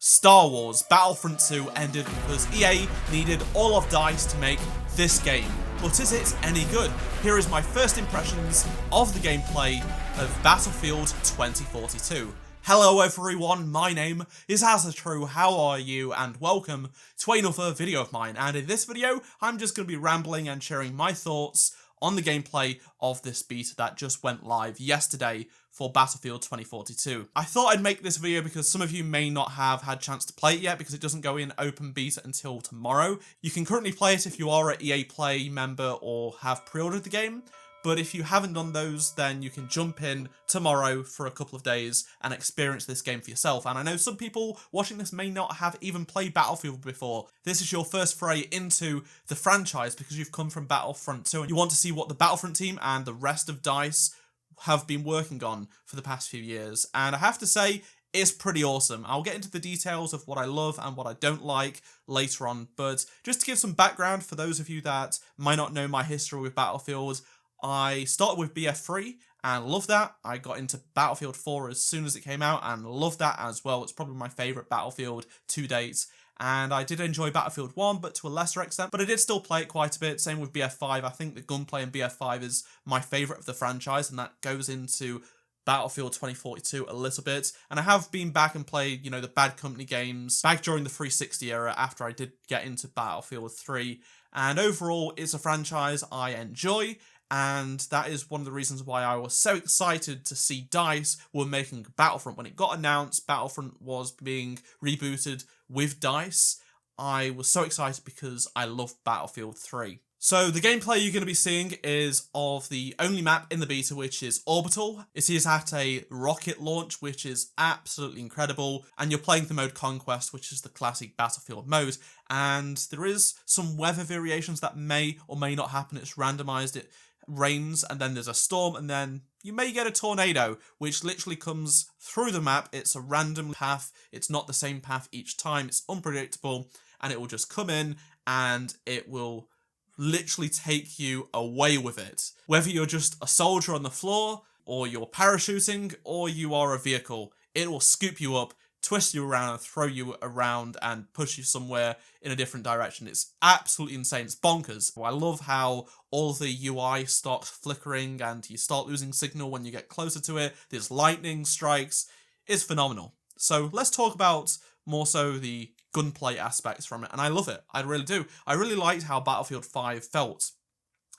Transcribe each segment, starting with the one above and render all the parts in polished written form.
Star Wars Battlefront 2 ended because EA needed all of DICE to make this game. But is it any good? Here is my first impressions of the gameplay of Battlefield 2042. Hello everyone, my name is Azatru, how are you, and welcome to another video of mine. And in this video, I'm just going to be rambling and sharing my thoughts on the gameplay of this beta that just went live yesterday for Battlefield 2042. I thought I'd make this video because some of you may not have had a chance to play it yet because it doesn't go in open beta until tomorrow. You can currently play it if you are an EA Play member or have pre-ordered the game, but if you haven't done those, then you can jump in tomorrow for a couple of days and experience this game for yourself. And I know some people watching this may not have even played Battlefield before. This is your first foray into the franchise because you've come from Battlefront 2 and you want to see what the Battlefront team and the rest of DICE have been working on for the past few years. And I have to say, it's pretty awesome. I'll get into the details of what I love and what I don't like later on, but just to give some background for those of you that might not know my history with Battlefield, I started with BF3 and loved that. I got into Battlefield 4 as soon as it came out and loved that as well. It's probably my favourite Battlefield to date. And I did enjoy Battlefield 1, but to a lesser extent. But I did still play it quite a bit. Same with BF5. I think the gunplay in BF5 is my favourite of the franchise, and that goes into Battlefield 2042 a little bit. And I have been back and played, the Bad Company games back during the 360 era after I did get into Battlefield 3. And overall, it's a franchise I enjoy. And that is one of the reasons why I was so excited to see DICE were making Battlefront. When it got announced Battlefront was being rebooted with DICE, I was so excited because I love Battlefield 3. So the gameplay you're going to be seeing is of the only map in the beta, which is Orbital. It is at a rocket launch, which is absolutely incredible. And you're playing the mode Conquest, which is the classic Battlefield mode. And there is some weather variations that may or may not happen. It's randomized. It rains and then there's a storm and then you may get a tornado which literally comes through the map. It's a random path. It's not the same path each time. It's unpredictable and it will just come in and it will literally take you away with it. Whether you're just a soldier on the floor or you're parachuting or you are a vehicle, it will scoop you up, twist you around and throw you around and push you somewhere in a different direction. It's absolutely insane. It's bonkers. I love how all the UI starts flickering and you start losing signal when you get closer to it. There's lightning strikes. It's phenomenal. So let's talk about more so the gunplay aspects from it. And I love it. I really do. I really liked how Battlefield 5 felt.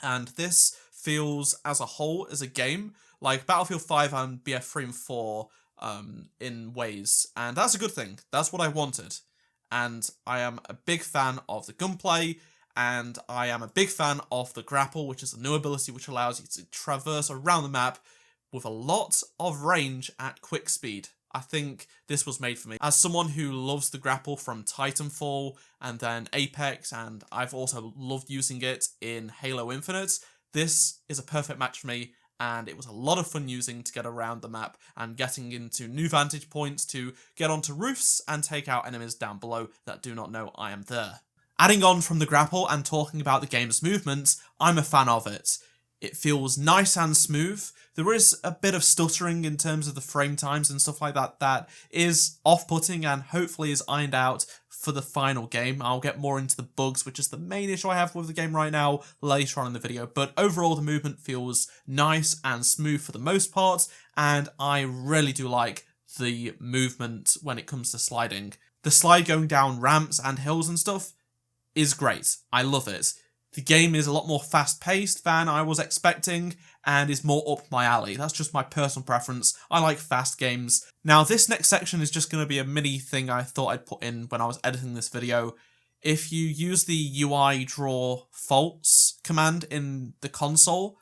And this feels as a whole as a game like Battlefield 5 and BF3 and 4 in ways, and that's a good thing. That's what I wanted, and I am a big fan of the gunplay, and I am a big fan of the grapple, which is a new ability which allows you to traverse around the map with a lot of range at quick speed. I think this was made for me. As someone who loves the grapple from Titanfall and then Apex, and I've also loved using it in Halo Infinite, this is a perfect match for me. And it was a lot of fun using to get around the map and getting into new vantage points to get onto roofs and take out enemies down below that do not know I am there. Adding on from the grapple and talking about the game's movements, I'm a fan of it. It feels nice and smooth. There is a bit of stuttering in terms of the frame times and stuff like that that is off-putting and hopefully is ironed out for the final game. I'll get more into the bugs, which is the main issue I have with the game right now, later on in the video. But overall, the movement feels nice and smooth for the most part, and I really do like the movement when it comes to sliding. The slide going down ramps and hills and stuff is great. I love it. The game is a lot more fast-paced than I was expecting and is more up my alley. That's just my personal preference. I like fast games. Now, this next section is just going to be a mini thing I thought I'd put in when I was editing this video. If you use the UI draw faults command in the console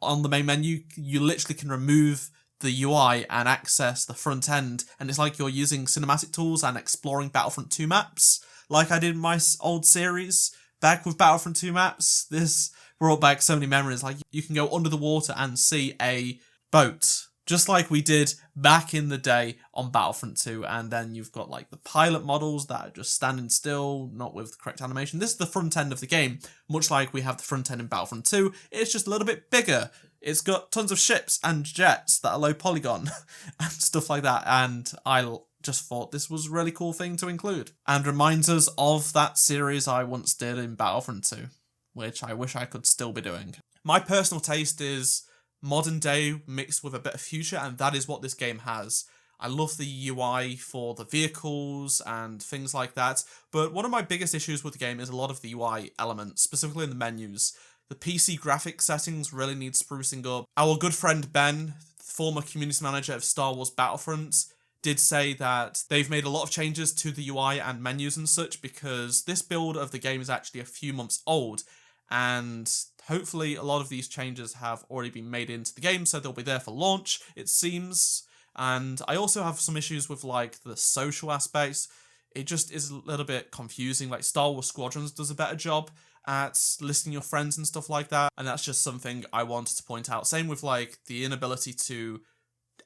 on the main menu, you literally can remove the UI and access the front end, and it's like you're using cinematic tools and exploring Battlefront 2 maps, like I did in my old series. Back with Battlefront 2 maps, this brought back so many memories. Like, you can go under the water and see a boat, just like we did back in the day on Battlefront 2. And then you've got, like, the pilot models that are just standing still, not with the correct animation. This is the front end of the game, much like we have the front end in Battlefront 2. It's just a little bit bigger. It's got tons of ships and jets that are low polygon and stuff like that. And I just thought this was a really cool thing to include. And reminds us of that series I once did in Battlefront 2, which I wish I could still be doing. My personal taste is modern day mixed with a bit of future, and that is what this game has. I love the UI for the vehicles and things like that, but one of my biggest issues with the game is a lot of the UI elements, specifically in the menus. The PC graphics settings really need sprucing up. Our good friend Ben, former community manager of Star Wars Battlefront, did say that they've made a lot of changes to the UI and menus and such because this build of the game is actually a few months old, and hopefully a lot of these changes have already been made into the game, so they'll be there for launch, it seems. And I also have some issues with like the social aspects. It just is a little bit confusing. Like Star Wars Squadrons does a better job at listing your friends and stuff like that, and that's just something I wanted to point out. Same with like the inability to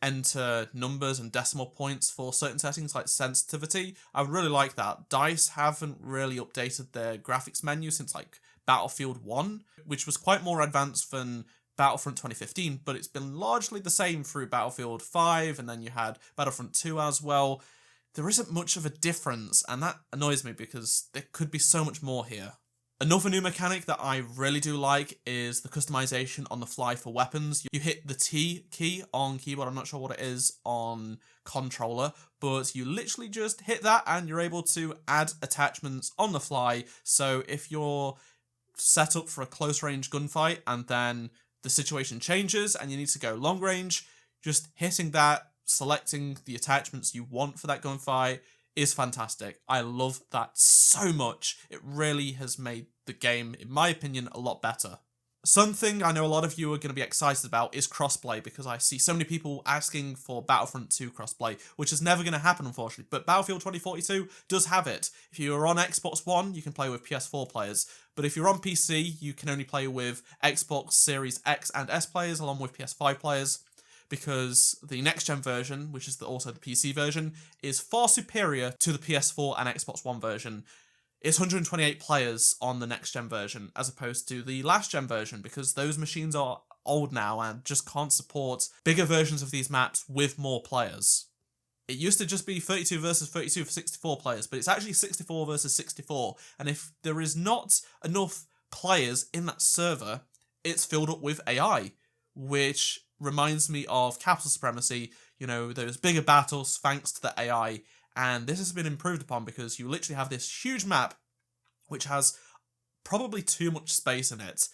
enter numbers and decimal points for certain settings like sensitivity. I would really like that. DICE haven't really updated their graphics menu since like Battlefield 1, which was quite more advanced than Battlefront 2015, but it's been largely the same through Battlefield 5, and then you had Battlefront 2 as well. There isn't much of a difference, and that annoys me because there could be so much more here. Another new mechanic that I really do like is the customization on the fly for weapons. You hit the T key on keyboard, I'm not sure what it is on controller, but you literally just hit that and you're able to add attachments on the fly. So if you're set up for a close range gunfight and then the situation changes and you need to go long range, just hitting that, selecting the attachments you want for that gunfight is fantastic. I love that so much. It really has made the game, in my opinion, a lot better. Something I know a lot of you are going to be excited about is crossplay, because I see so many people asking for Battlefront 2 crossplay, which is never going to happen, unfortunately. But Battlefield 2042 does have it. If you're on Xbox One, you can play with PS4 players. But if you're on PC, you can only play with Xbox Series X and S players, along with PS5 players, because the next-gen version, which is also the PC version, is far superior to the PS4 and Xbox One version. It's 128 players on the next-gen version, as opposed to the last-gen version, because those machines are old now and just can't support bigger versions of these maps with more players. It used to just be 32 versus 32 for 64 players, but it's actually 64 versus 64, and if there is not enough players in that server, it's filled up with AI, which reminds me of Capital Supremacy, you know, those bigger battles thanks to the AI, and this has been improved upon because you literally have this huge map which has probably too much space in it,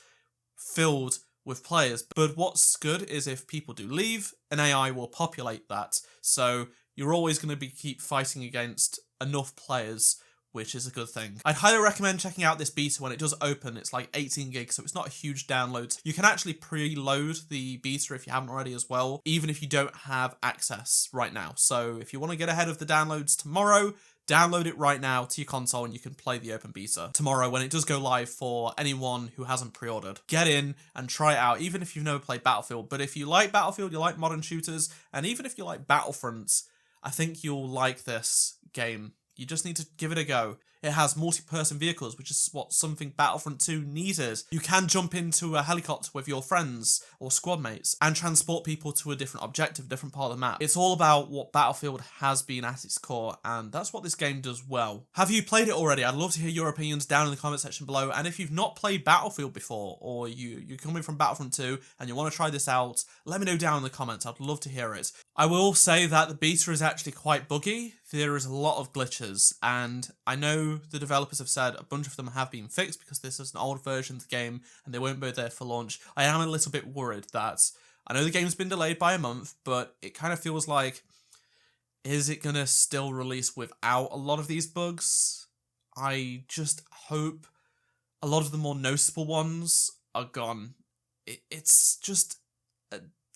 filled with players. But what's good is if people do leave, an AI will populate that, so you're always going to keep fighting against enough players, which is a good thing. I'd highly recommend checking out this beta when it does open. It's like 18 gigs, so it's not a huge download. You can actually preload the beta if you haven't already as well, even if you don't have access right now. So if you want to get ahead of the downloads tomorrow, download it right now to your console and you can play the open beta tomorrow when it does go live for anyone who hasn't pre-ordered. Get in and try it out, even if you've never played Battlefield. But if you like Battlefield, you like modern shooters, and even if you like Battlefront, I think you'll like this game. You just need to give it a go. It has multi-person vehicles, which is what something Battlefront 2 needed. You can jump into a helicopter with your friends or squad mates and transport people to a different objective, different part of the map. It's all about what Battlefield has been at its core, and that's what this game does well. Have you played it already? I'd love to hear your opinions down in the comment section below, and if you've not played Battlefield before, or you're coming from Battlefront 2 and you want to try this out, let me know down in the comments. I'd love to hear it. I will say that the beta is actually quite buggy. There is a lot of glitches, and I know the developers have said a bunch of them have been fixed because this is an old version of the game and they won't be there for launch. I am a little bit worried that I know the game's been delayed by a month, but it kind of feels like, is it going to still release without a lot of these bugs? I just hope a lot of the more noticeable ones are gone. It's just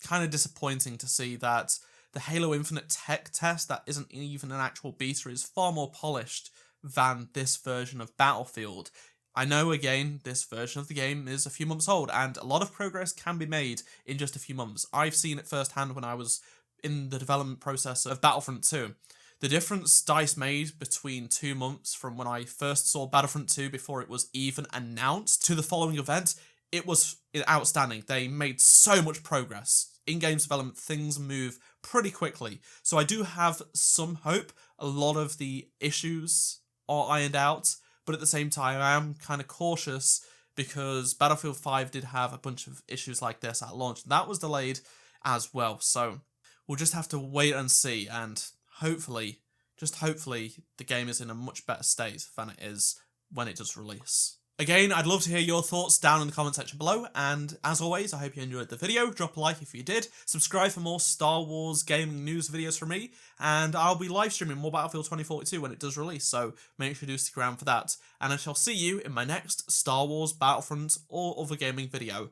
kind of disappointing to see that the Halo Infinite tech test that isn't even an actual beta is far more polished than this version of Battlefield. I know, again, this version of the game is a few months old, and a lot of progress can be made in just a few months. I've seen it firsthand when I was in the development process of Battlefront 2. The difference DICE made between 2 months from when I first saw Battlefront 2 before it was even announced to the following event, it was outstanding. They made so much progress. In-game development, things move pretty quickly. So I do have some hope a lot of the issues are ironed out, but at the same time I am kind of cautious because Battlefield 5 did have a bunch of issues like this at launch. That was delayed as well, so we'll just have to wait and see, and hopefully, just hopefully, the game is in a much better state than it is when it does release. Again, I'd love to hear your thoughts down in the comment section below, and as always, I hope you enjoyed the video. Drop a like if you did, subscribe for more Star Wars gaming news videos from me, and I'll be live streaming more Battlefield 2042 when it does release, so make sure to stick around for that, and I shall see you in my next Star Wars Battlefront or other gaming video.